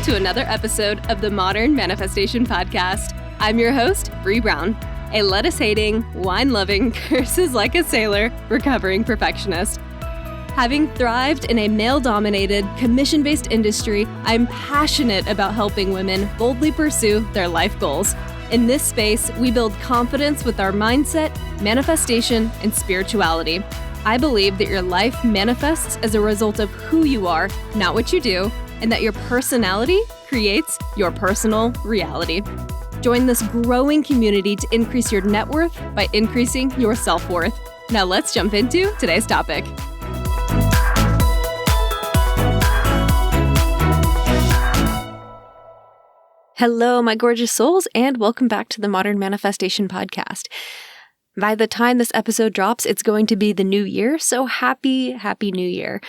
to another episode of the Modern Manifestation Podcast. I'm your host, Bree Brown, a lettuce-hating, wine-loving, curses like a sailor, recovering perfectionist. Having thrived in a male-dominated, commission-based industry, I'm passionate about helping women boldly pursue their life goals. In this space, we build confidence with our mindset, manifestation, and spirituality. I believe that your life manifests as a result of who you are, not what you do, and that your personality creates your personal reality. Join this growing community to increase your net worth by increasing your self-worth. Now let's jump into today's topic. Hello, my gorgeous souls, and welcome back to the Modern Manifestation Podcast. By the time this episode drops, it's going to be the new year, so happy new year.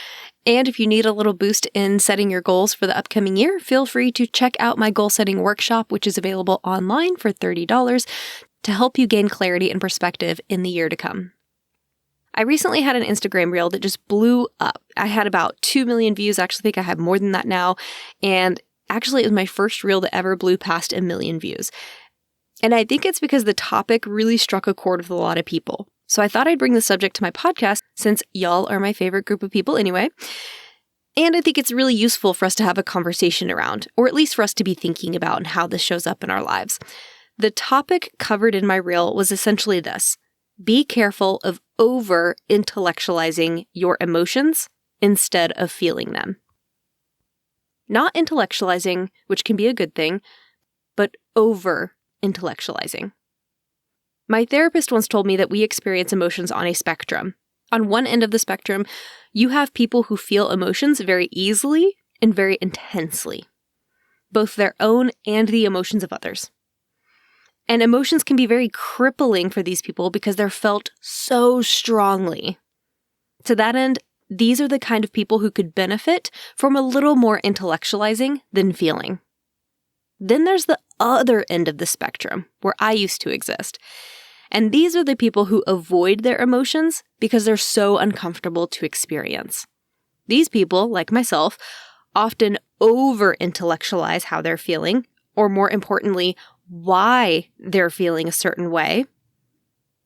And if you need a little boost in setting your goals for the upcoming year, feel free to check out my goal setting workshop, which is available online for $30 to help you gain clarity and perspective in the year to come. I recently had an Instagram reel that just blew up. I had about 2 million views. I actually think I have more than that now. And actually, it was my first reel that ever blew past 1 million views. And I think it's because the topic really struck a chord with a lot of people. So I thought I'd bring the subject to my podcast since y'all are my favorite group of people anyway. And I think it's really useful for us to have a conversation around, or at least for us to be thinking about and how this shows up in our lives. The topic covered in my reel was essentially this: be careful of over-intellectualizing your emotions instead of feeling them. Not intellectualizing, which can be a good thing, but over-intellectualizing. My therapist once told me that we experience emotions on a spectrum. On one end of the spectrum, you have people who feel emotions very easily and very intensely, both their own and the emotions of others. And emotions can be very crippling for these people because they're felt so strongly. To that end, these are the kind of people who could benefit from a little more intellectualizing than feeling. Then there's the other end of the spectrum, where I used to exist. And these are the people who avoid their emotions because they're so uncomfortable to experience. These people, like myself, often over-intellectualize how they're feeling, or more importantly, why they're feeling a certain way,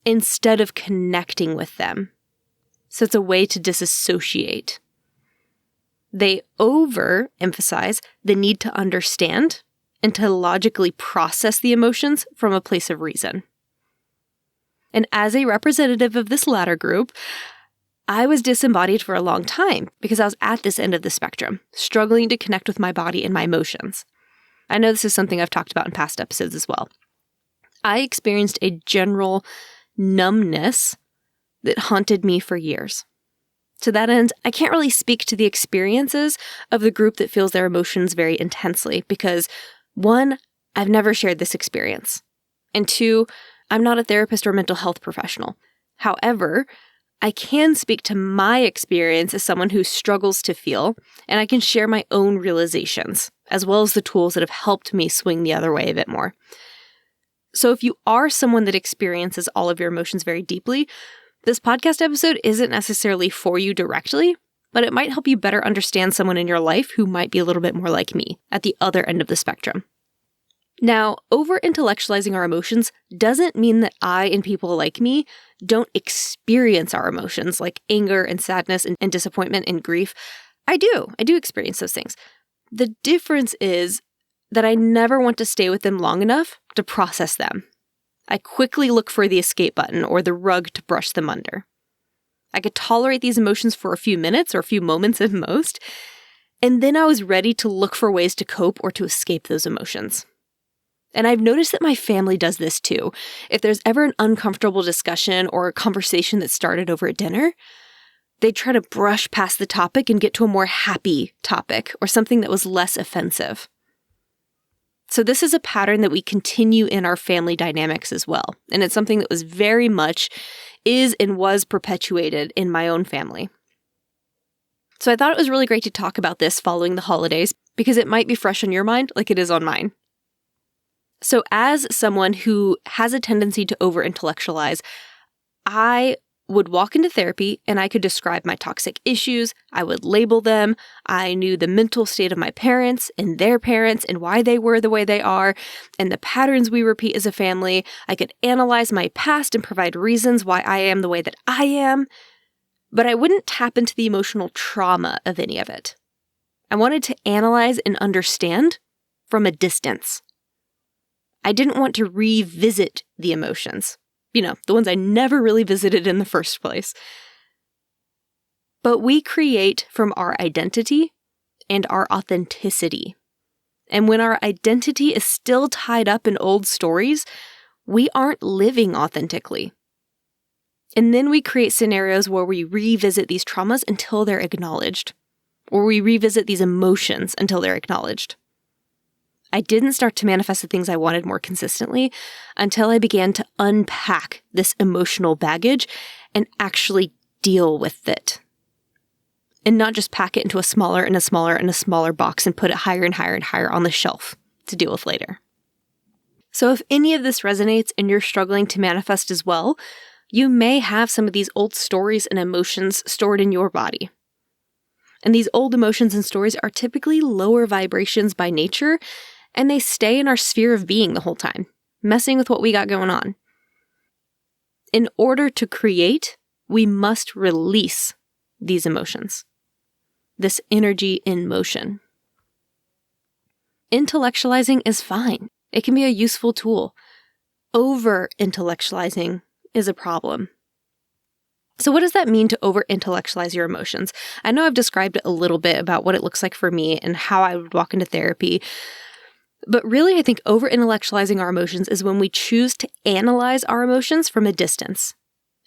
instead of connecting with them. So it's a way to disassociate. They overemphasize the need to understand and to logically process the emotions from a place of reason. And as a representative of this latter group, I was disembodied for a long time because I was at this end of the spectrum, struggling to connect with my body and my emotions. I know this is something I've talked about in past episodes as well. I experienced a general numbness that haunted me for years. To that end, I can't really speak to the experiences of the group that feels their emotions very intensely because, one, I've never shared this experience, and two, I'm not a therapist or mental health professional. However, I can speak to my experience as someone who struggles to feel, and I can share my own realizations, as well as the tools that have helped me swing the other way a bit more. So if you are someone that experiences all of your emotions very deeply, this podcast episode isn't necessarily for you directly, but it might help you better understand someone in your life who might be a little bit more like me, at the other end of the spectrum. Now, over-intellectualizing our emotions doesn't mean that I and people like me don't experience our emotions like anger and sadness and disappointment and grief. I do experience those things. The difference is that I never want to stay with them long enough to process them. I quickly look for the escape button or the rug to brush them under. I could tolerate these emotions for a few minutes or a few moments at most, and then I was ready to look for ways to cope or to escape those emotions. And I've noticed that my family does this too. If there's ever an uncomfortable discussion or a conversation that started over at dinner, they try to brush past the topic and get to a more happy topic or something that was less offensive. So this is a pattern that we continue in our family dynamics as well. And it's something that was very much is and was perpetuated in my own family. So I thought it was really great to talk about this following the holidays because it might be fresh on your mind like it is on mine. So as someone who has a tendency to over-intellectualize, I would walk into therapy and I could describe my toxic issues. I would label them. I knew the mental state of my parents and their parents and why they were the way they are and the patterns we repeat as a family. I could analyze my past and provide reasons why I am the way that I am. But I wouldn't tap into the emotional trauma of any of it. I wanted to analyze and understand from a distance. I didn't want to revisit the emotions. The ones I never really visited in the first place. But we create from our identity and our authenticity. And when our identity is still tied up in old stories, we aren't living authentically. And then we create scenarios where we revisit these traumas until they're acknowledged, or we revisit these emotions until they're acknowledged. I didn't start to manifest the things I wanted more consistently until I began to unpack this emotional baggage and actually deal with it. And not just pack it into a smaller and a smaller and a smaller box and put it higher and higher and higher on the shelf to deal with later. So if any of this resonates and you're struggling to manifest as well, you may have some of these old stories and emotions stored in your body. And these old emotions and stories are typically lower vibrations by nature, and they stay in our sphere of being the whole time, messing with what we got going on. In order to create, we must release these emotions, this energy in motion. Intellectualizing is fine. It can be a useful tool. Over-intellectualizing is a problem. So what does that mean to over-intellectualize your emotions? I know I've described it a little bit about what it looks like for me and how I would walk into therapy. But really, I think over-intellectualizing our emotions is when we choose to analyze our emotions from a distance.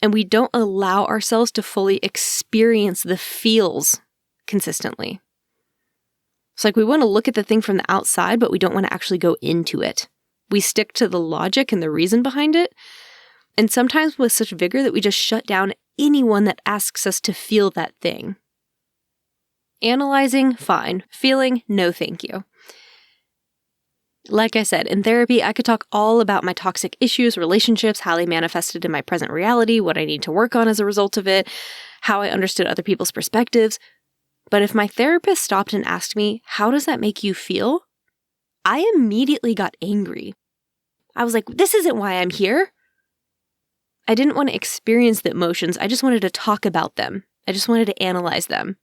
And we don't allow ourselves to fully experience the feels consistently. It's like we want to look at the thing from the outside, but we don't want to actually go into it. We stick to the logic and the reason behind it. And sometimes with such vigor that we just shut down anyone that asks us to feel that thing. Analyzing, fine. Feeling, no thank you. Like I said, in therapy, I could talk all about my toxic issues, relationships, how they manifested in my present reality, what I need to work on as a result of it, how I understood other people's perspectives. But if my therapist stopped and asked me, how does that make you feel? I immediately got angry. I was like, this isn't why I'm here. I didn't want to experience the emotions. I just wanted to talk about them. I just wanted to analyze them.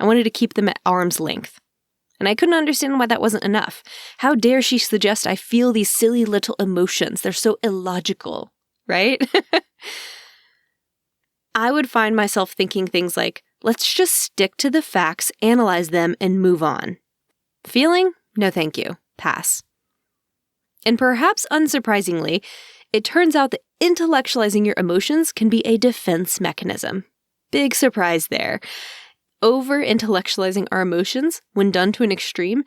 I wanted to keep them at arm's length. And I couldn't understand why that wasn't enough. How dare she suggest I feel these silly little emotions? They're so illogical, right? I would find myself thinking things like, let's just stick to the facts, analyze them, and move on. Feeling? No thank you. Pass. And perhaps unsurprisingly, it turns out that intellectualizing your emotions can be a defense mechanism. Big surprise there. Over-intellectualizing our emotions, when done to an extreme,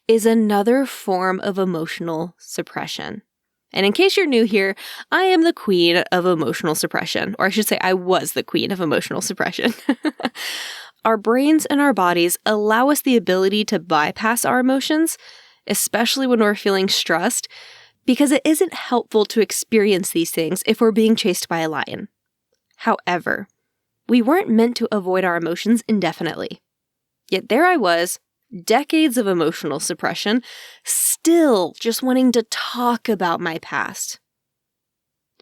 is another form of emotional suppression. And in case you're new here, I am the queen of emotional suppression, or I should say I was the queen of emotional suppression. Our brains and our bodies allow us the ability to bypass our emotions, especially when we're feeling stressed, because it isn't helpful to experience these things if we're being chased by a lion. However, we weren't meant to avoid our emotions indefinitely. Yet there I was, decades of emotional suppression, still just wanting to talk about my past,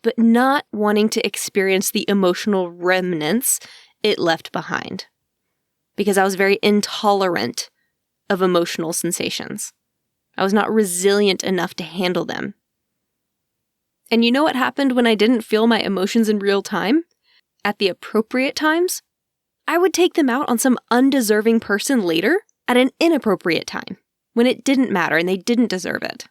but not wanting to experience the emotional remnants it left behind, because I was very intolerant of emotional sensations. I was not resilient enough to handle them. And you know what happened when I didn't feel my emotions in real time? At the appropriate times, I would take them out on some undeserving person later at an inappropriate time, when it didn't matter and they didn't deserve it.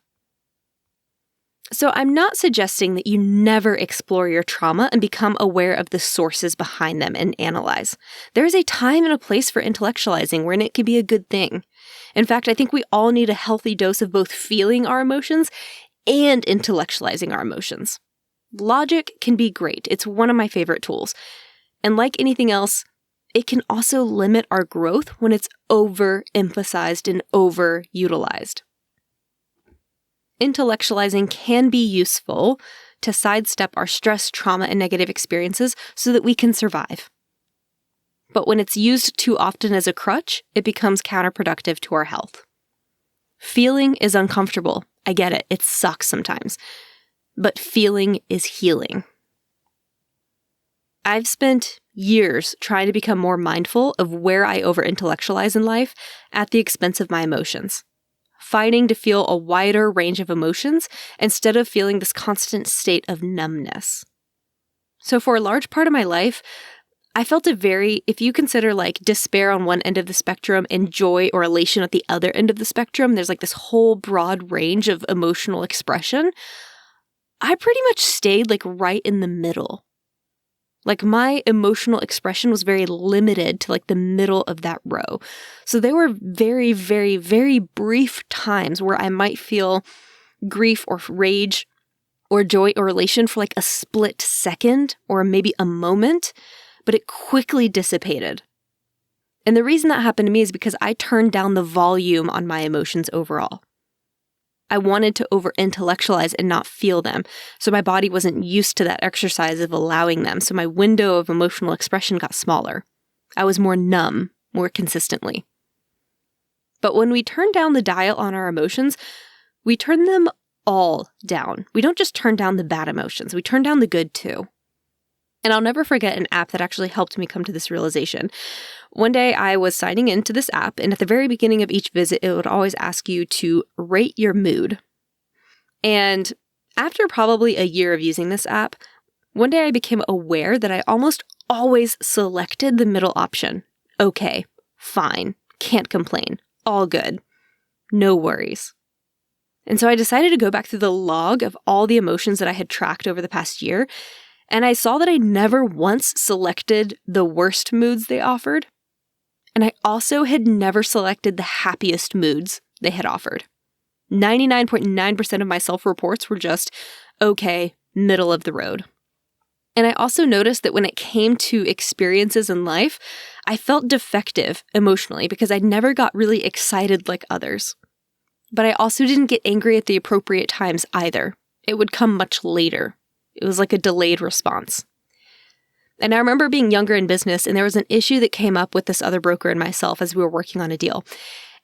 So I'm not suggesting that you never explore your trauma and become aware of the sources behind them and analyze. There is a time and a place for intellectualizing wherein it can be a good thing. In fact, I think we all need a healthy dose of both feeling our emotions and intellectualizing our emotions. Logic can be great. It's one of my favorite tools. And like anything else, it can also limit our growth when it's overemphasized and overutilized. Intellectualizing can be useful to sidestep our stress, trauma, and negative experiences so that we can survive. But when it's used too often as a crutch, it becomes counterproductive to our health. Feeling is uncomfortable. I get it. It sucks sometimes. But feeling is healing. I've spent years trying to become more mindful of where I over-intellectualize in life at the expense of my emotions. Fighting to feel a wider range of emotions instead of feeling this constant state of numbness. So for a large part of my life, I felt if you consider like despair on one end of the spectrum and joy or elation at the other end of the spectrum, there's like this whole broad range of emotional expression. I pretty much stayed like right in the middle. Like my emotional expression was very limited to like the middle of that row. So there were very, very, very brief times where I might feel grief or rage or joy or elation for like a split second or maybe a moment, but it quickly dissipated. And the reason that happened to me is because I turned down the volume on my emotions overall. I wanted to over-intellectualize and not feel them, so my body wasn't used to that exercise of allowing them, so my window of emotional expression got smaller. I was more numb, more consistently. But when we turn down the dial on our emotions, we turn them all down. We don't just turn down the bad emotions, we turn down the good too. And I'll never forget an app that actually helped me come to this realization. One day I was signing into this app, and at the very beginning of each visit, it would always ask you to rate your mood. And after probably a year of using this app, one day I became aware that I almost always selected the middle option. Okay, fine, can't complain, all good, no worries. And so I decided to go back through the log of all the emotions that I had tracked over the past year, and I saw that I never once selected the worst moods they offered. And I also had never selected the happiest moods they had offered. 99.9% of my self-reports were just, okay, middle of the road. And I also noticed that when it came to experiences in life, I felt defective emotionally because I never got really excited like others. But I also didn't get angry at the appropriate times either. It would come much later. It was like a delayed response. And I remember being younger in business, and there was an issue that came up with this other broker and myself as we were working on a deal.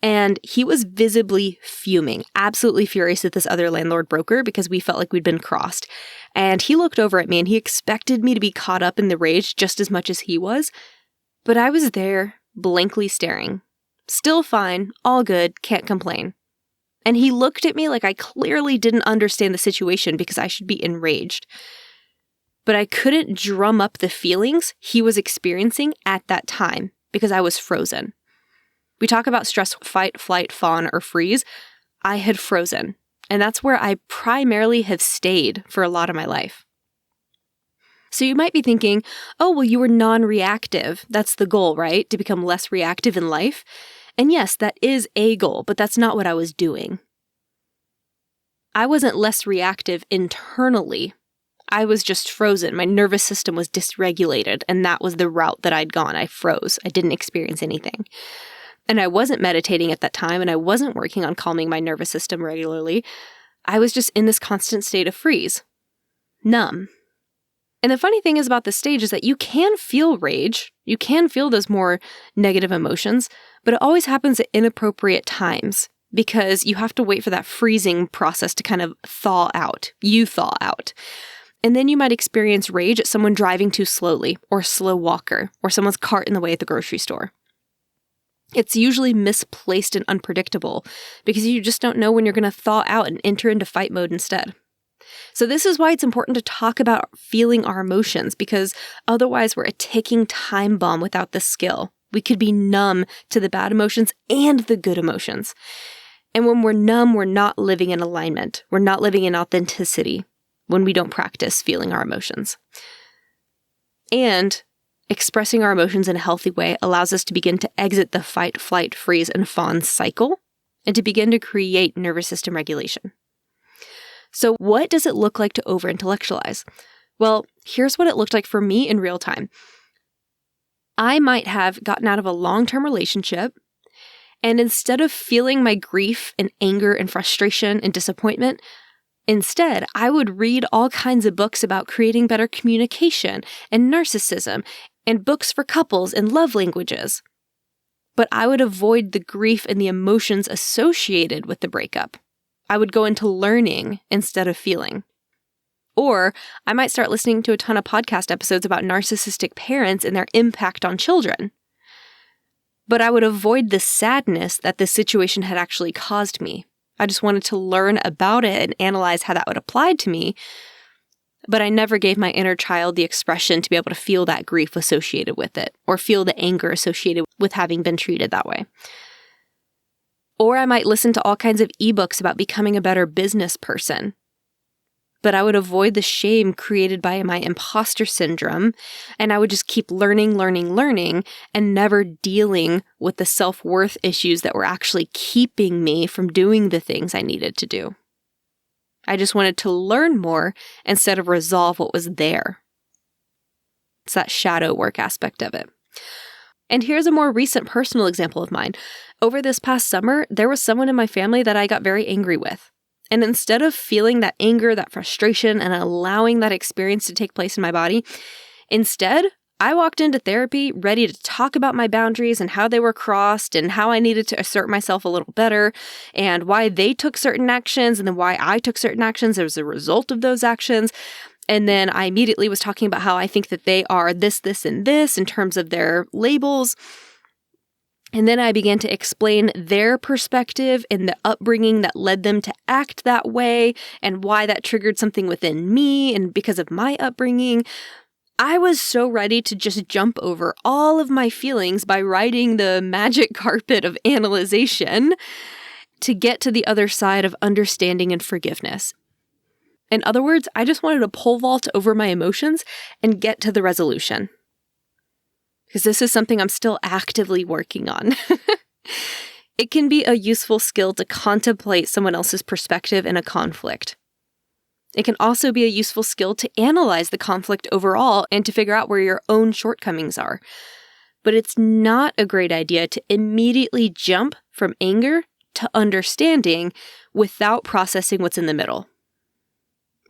And he was visibly fuming, absolutely furious at this other landlord broker because we felt like we'd been crossed. And he looked over at me and he expected me to be caught up in the rage just as much as he was. But I was there, blankly staring. Still fine, all good, can't complain. And he looked at me like I clearly didn't understand the situation because I should be enraged. But I couldn't drum up the feelings he was experiencing at that time because I was frozen. We talk about stress, fight, flight, fawn, or freeze. I had frozen. And that's where I primarily have stayed for a lot of my life. So you might be thinking, oh, well, you were non-reactive. That's the goal, right? To become less reactive in life. And yes, that is a goal, but that's not what I was doing. I wasn't less reactive internally. I was just frozen. My nervous system was dysregulated, and that was the route that I'd gone. I froze. I didn't experience anything. And I wasn't meditating at that time, and I wasn't working on calming my nervous system regularly. I was just in this constant state of freeze. Numb. And the funny thing is about this stage is that you can feel rage. You can feel those more negative emotions, but it always happens at inappropriate times because you have to wait for that freezing process to kind of thaw out. You thaw out. And then you might experience rage at someone driving too slowly, or a slow walker, or someone's cart in the way at the grocery store. It's usually misplaced and unpredictable because you just don't know when you're going to thaw out and enter into fight mode instead. So this is why it's important to talk about feeling our emotions, because otherwise we're a ticking time bomb without this skill. We could be numb to the bad emotions and the good emotions. And when we're numb, we're not living in alignment. We're not living in authenticity when we don't practice feeling our emotions. And expressing our emotions in a healthy way allows us to begin to exit the fight, flight, freeze, and fawn cycle and to begin to create nervous system regulation. So what does it look like to over-intellectualize? Well, here's what it looked like for me in real time. I might have gotten out of a long-term relationship, and instead of feeling my grief and anger and frustration and disappointment, Instead, I would read all kinds of books about creating better communication and narcissism, and books for couples and love languages. But I would avoid the grief and the emotions associated with the breakup. I would go into learning instead of feeling. Or I might start listening to a ton of podcast episodes about narcissistic parents and their impact on children. But I would avoid the sadness that this situation had actually caused me. I just wanted to learn about it and analyze how that would apply to me. But I never gave my inner child the expression to be able to feel that grief associated with it, or feel the anger associated with having been treated that way. Or I might listen to all kinds of ebooks about becoming a better business person. But I would avoid the shame created by my imposter syndrome, and I would just keep learning, and never dealing with the self-worth issues that were actually keeping me from doing the things I needed to do. I just wanted to learn more instead of resolve what was there. It's that shadow work aspect of it. And here's a more recent personal example of mine. Over this past summer, there was someone in my family that I got very angry with. And instead of feeling that anger, that frustration, and allowing that experience to take place in my body, instead, I walked into therapy ready to talk about my boundaries and how they were crossed and how I needed to assert myself a little better and why they took certain actions and then why I took certain actions as a result of those actions. And then I immediately was talking about how I think that they are this, and this in terms of their labels. And then I began to explain their perspective and the upbringing that led them to act that way and why that triggered something within me and because of my upbringing. I was so ready to just jump over all of my feelings by riding the magic carpet of analyzation to get to the other side of understanding and forgiveness. In other words, I just wanted to pole vault over my emotions and get to the resolution. Because this is something I'm still actively working on. It can be a useful skill to contemplate someone else's perspective in a conflict. It can also be a useful skill to analyze the conflict overall and to figure out where your own shortcomings are. But it's not a great idea to immediately jump from anger to understanding without processing what's in the middle.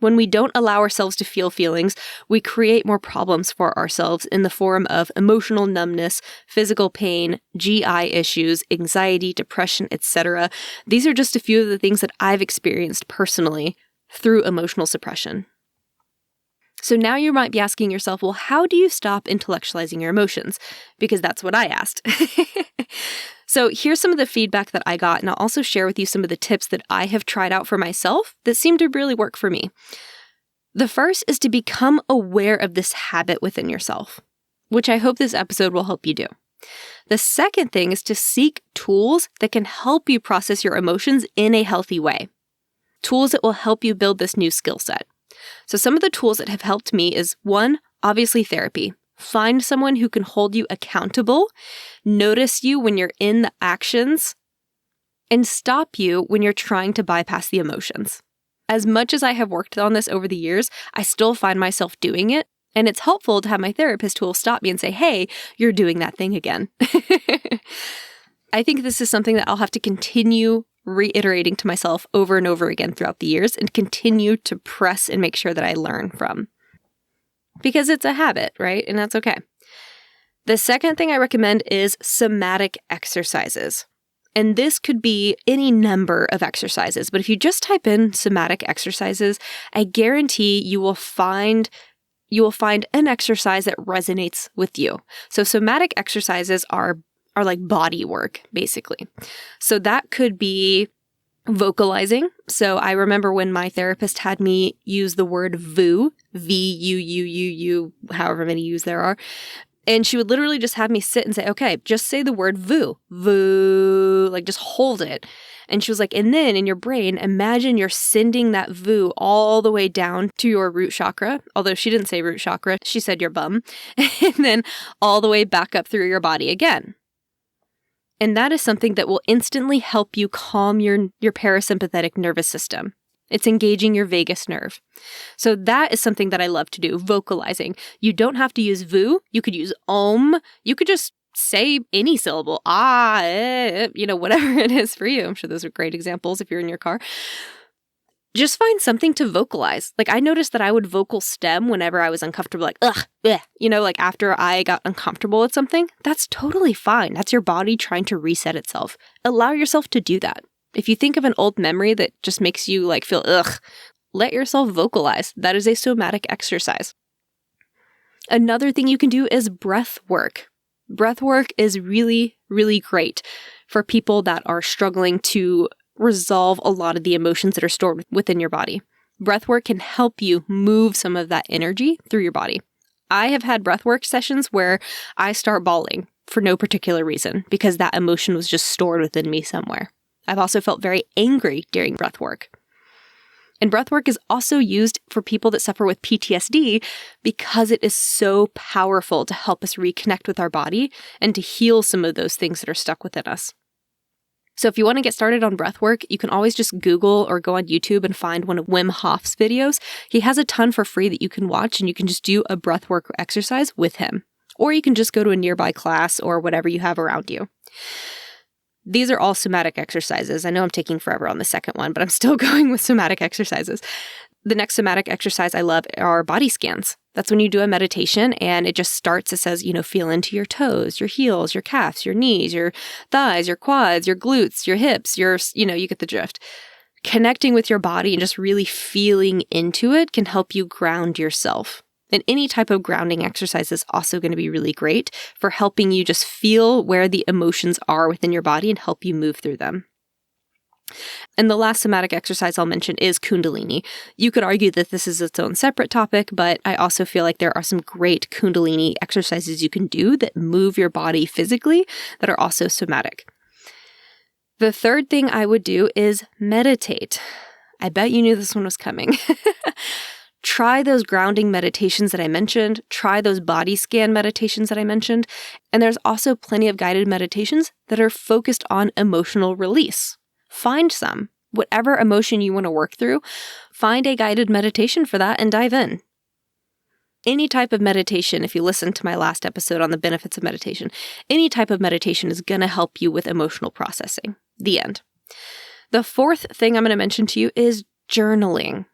When we don't allow ourselves to feel feelings, we create more problems for ourselves in the form of emotional numbness, physical pain, GI issues, anxiety, depression, etc. These are just a few of the things that I've experienced personally through emotional suppression. So now you might be asking yourself, well, how do you stop intellectualizing your emotions? Because that's what I asked. So here's some of the feedback that I got, and I'll also share with you some of the tips that I have tried out for myself that seem to really work for me. The first is to become aware of this habit within yourself, which I hope this episode will help you do. The second thing is to seek tools that can help you process your emotions in a healthy way. Tools that will help you build this new skill set. So some of the tools that have helped me is, one, obviously therapy. Find someone who can hold you accountable, notice you when you're in the actions, and stop you when you're trying to bypass the emotions. As much as I have worked on this over the years, I still find myself doing it, and it's helpful to have my therapist who will stop me and say, hey, you're doing that thing again. I think this is something that I'll have to continue reiterating to myself over and over again throughout the years and continue to press and make sure that I learn from. Because it's a habit, right? And that's okay. The second thing I recommend is somatic exercises. And this could be any number of exercises, but if you just type in somatic exercises, I guarantee you will find an exercise that resonates with you. So somatic exercises are like body work, basically. So that could be vocalizing. So I remember when my therapist had me use the word VU, V-U-U-U-U, however many U's there are. And she would literally just have me sit and say, okay, just say the word VU, VU, like just hold it. And she was like, and then in your brain, imagine you're sending that VU all the way down to your root chakra. Although she didn't say root chakra, she said your bum. And then all the way back up through your body again. And that is something that will instantly help you calm your parasympathetic nervous system. It's engaging your vagus nerve. So that is something that I love to do, vocalizing. You don't have to use VU. You could use OM. You could just say any syllable. Whatever it is for you. I'm sure those are great examples if you're in your car. Just find something to vocalize. Like I noticed that I would vocal stem whenever I was uncomfortable, like, ugh, bleh. Like after I got uncomfortable with something. That's totally fine. That's your body trying to reset itself. Allow yourself to do that. If you think of an old memory that just makes you like feel ugh, let yourself vocalize. That is a somatic exercise. Another thing you can do is breath work. Breath work is really, really great for people that are struggling to resolve a lot of the emotions that are stored within your body. Breath work can help you move some of that energy through your body. I have had breath work sessions where I start bawling for no particular reason because that emotion was just stored within me somewhere. I've also felt very angry during breath work. And breath work is also used for people that suffer with PTSD because it is so powerful to help us reconnect with our body and to heal some of those things that are stuck within us. So if you want to get started on breath work, you can always just Google or go on YouTube and find one of Wim Hof's videos. He has a ton for free that you can watch, and you can just do a breath work exercise with him. Or you can just go to a nearby class or whatever you have around you. These are all somatic exercises. I know I'm taking forever on the second one, but I'm still going with somatic exercises. The next somatic exercise I love are body scans. That's when you do a meditation and it just starts, it says, feel into your toes, your heels, your calves, your knees, your thighs, your quads, your glutes, your hips, you get the drift. Connecting with your body and just really feeling into it can help you ground yourself. And any type of grounding exercise is also going to be really great for helping you just feel where the emotions are within your body and help you move through them. And the last somatic exercise I'll mention is Kundalini. You could argue that this is its own separate topic, but I also feel like there are some great Kundalini exercises you can do that move your body physically that are also somatic. The third thing I would do is meditate. I bet you knew this one was coming. Try those grounding meditations that I mentioned. Try those body scan meditations that I mentioned. And there's also plenty of guided meditations that are focused on emotional release. Find some. Whatever emotion you want to work through, find a guided meditation for that and dive in. Any type of meditation, if you listen to my last episode on the benefits of meditation, any type of meditation is going to help you with emotional processing. The end. The fourth thing I'm going to mention to you is journaling.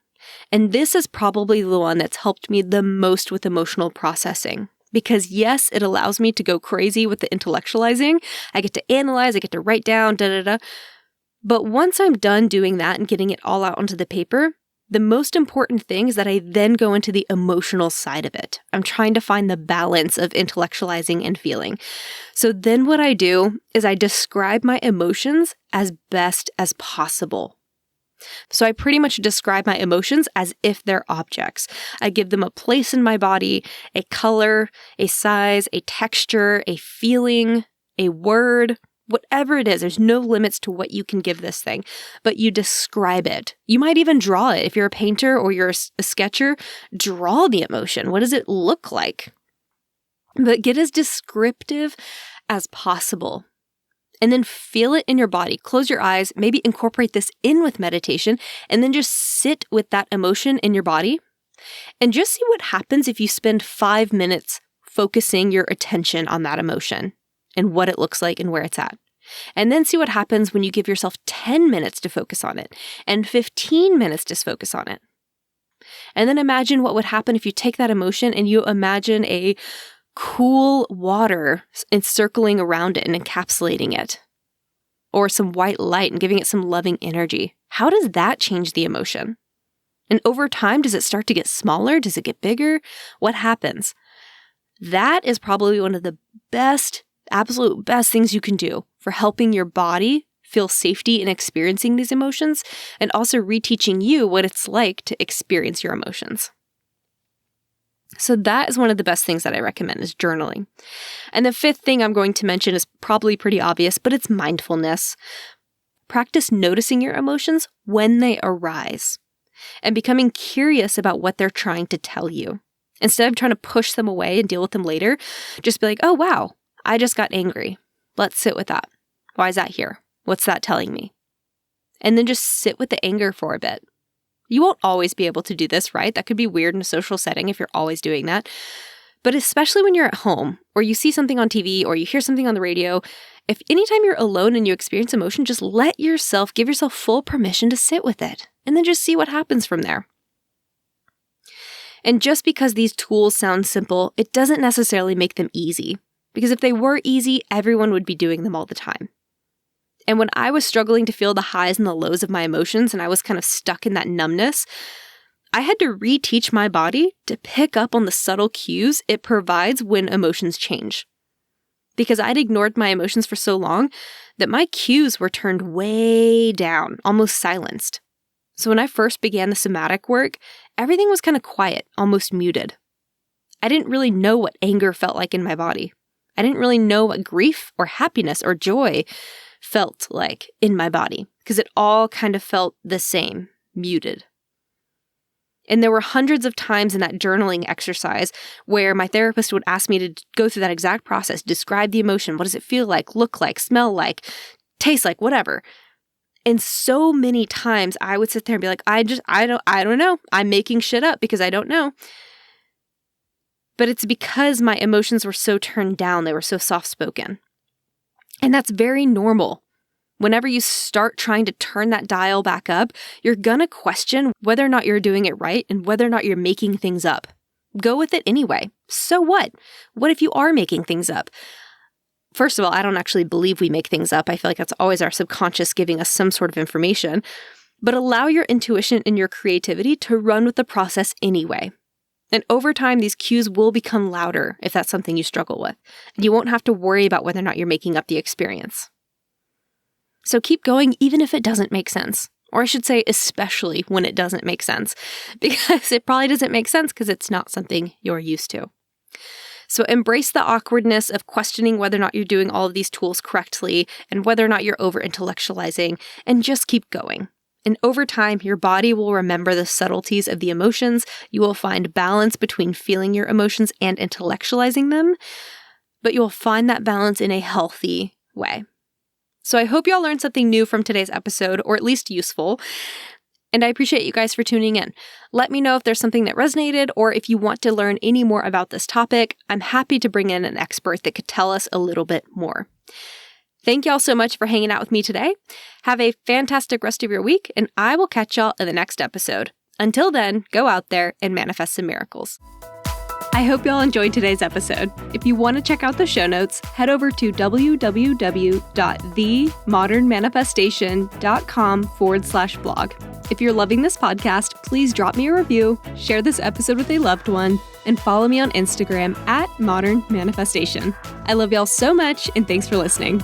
And this is probably the one that's helped me the most with emotional processing. Because yes, it allows me to go crazy with the intellectualizing. I get to analyze, I get to write down, But once I'm done doing that and getting it all out onto the paper, the most important thing is that I then go into the emotional side of it. I'm trying to find the balance of intellectualizing and feeling. So then what I do is I describe my emotions as best as possible. So I pretty much describe my emotions as if they're objects. I give them a place in my body, a color, a size, a texture, a feeling, a word, whatever it is. There's no limits to what you can give this thing, but you describe it. You might even draw it. If you're a painter or you're a sketcher, draw the emotion. What does it look like? But get as descriptive as possible. And then feel it in your body. Close your eyes, maybe incorporate this in with meditation, and then just sit with that emotion in your body. And just see what happens if you spend 5 minutes focusing your attention on that emotion and what it looks like and where it's at. And then see what happens when you give yourself 10 minutes to focus on it and 15 minutes to focus on it. And then imagine what would happen if you take that emotion and you imagine a cool water encircling around it and encapsulating it, or some white light and giving it some loving energy. How does that change the emotion? And over time, does it start to get smaller? Does it get bigger? What happens? That is probably one of the best, absolute best things you can do for helping your body feel safety in experiencing these emotions and also reteaching you what it's like to experience your emotions. So that is one of the best things that I recommend is journaling. And the fifth thing I'm going to mention is probably pretty obvious, but it's mindfulness. Practice noticing your emotions when they arise and becoming curious about what they're trying to tell you. Instead of trying to push them away and deal with them later, just be like, oh, wow, I just got angry. Let's sit with that. Why is that here? What's that telling me? And then just sit with the anger for a bit. You won't always be able to do this, right? That could be weird in a social setting if you're always doing that. But especially when you're at home or you see something on TV or you hear something on the radio, if anytime you're alone and you experience emotion, just give yourself full permission to sit with it. and then just see what happens from there. And just because these tools sound simple, it doesn't necessarily make them easy. Because if they were easy, everyone would be doing them all the time. And when I was struggling to feel the highs and the lows of my emotions, and I was kind of stuck in that numbness, I had to reteach my body to pick up on the subtle cues it provides when emotions change. Because I'd ignored my emotions for so long that my cues were turned way down, almost silenced. So when I first began the somatic work, everything was kind of quiet, almost muted. I didn't really know what anger felt like in my body. I didn't really know what grief or happiness or joy felt like in my body, because it all kind of felt the same, muted. And there were hundreds of times in that journaling exercise where my therapist would ask me to go through that exact process, describe the emotion, what does it feel like, look like, smell like, taste like, whatever. And so many times I would sit there and be like, I don't know. I'm making shit up because I don't know. But it's because my emotions were so turned down. They were so soft-spoken. And that's very normal. Whenever you start trying to turn that dial back up, you're gonna question whether or not you're doing it right and whether or not you're making things up. Go with it anyway. So what? What if you are making things up? First of all, I don't actually believe we make things up. I feel like that's always our subconscious giving us some sort of information. But allow your intuition and your creativity to run with the process anyway. And over time, these cues will become louder if that's something you struggle with. And you won't have to worry about whether or not you're making up the experience. So keep going even if it doesn't make sense. Or I should say, especially when it doesn't make sense. Because it probably doesn't make sense because it's not something you're used to. So embrace the awkwardness of questioning whether or not you're doing all of these tools correctly and whether or not you're over-intellectualizing, and just keep going. And over time, your body will remember the subtleties of the emotions. You will find balance between feeling your emotions and intellectualizing them, but you'll find that balance in a healthy way. So I hope y'all learned something new from today's episode, or at least useful. And I appreciate you guys for tuning in. Let me know if there's something that resonated, or if you want to learn any more about this topic. I'm happy to bring in an expert that could tell us a little bit more. Thank y'all so much for hanging out with me today. Have a fantastic rest of your week, and I will catch y'all in the next episode. Until then, go out there and manifest some miracles. I hope y'all enjoyed today's episode. If you want to check out the show notes, head over to www.themodernmanifestation.com/blog. If you're loving this podcast, please drop me a review, share this episode with a loved one, and follow me on Instagram @modernmanifestation. I love y'all so much, and thanks for listening.